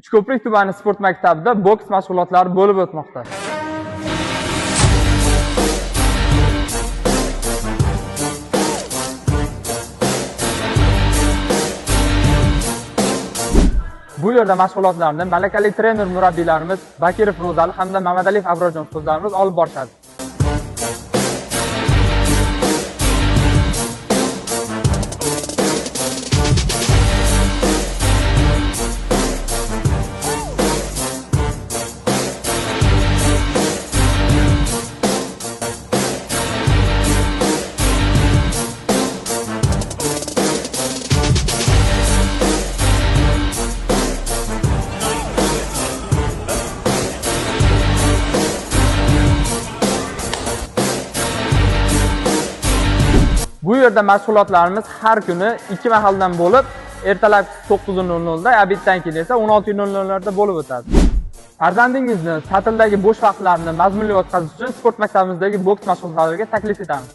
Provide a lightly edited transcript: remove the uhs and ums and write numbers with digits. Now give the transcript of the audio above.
Uchko'prik tumani sport maktabida boks mashg'ulotlari bo'lib o'tmoqda. Bu yerda mashg'ulotlarni malakali trener murabbiylarimiz Bakirov Ro'zali hamda Mamadaliyev Abrorjon ustozlarimiz olib borishadi. Bu yerda mashg'ulotlarimiz har kuni 2 mahaldan bo'lib, ertalab 9:00 da, obeddan keyin esa 16:00 da bo'lib o'tadi. Farzandingizni ta'tildagi bo'sh vaqtlarini mazmunli o'tkazish uchun sport maktabimizdagi boks mashg'ulotlariga taklif etamiz.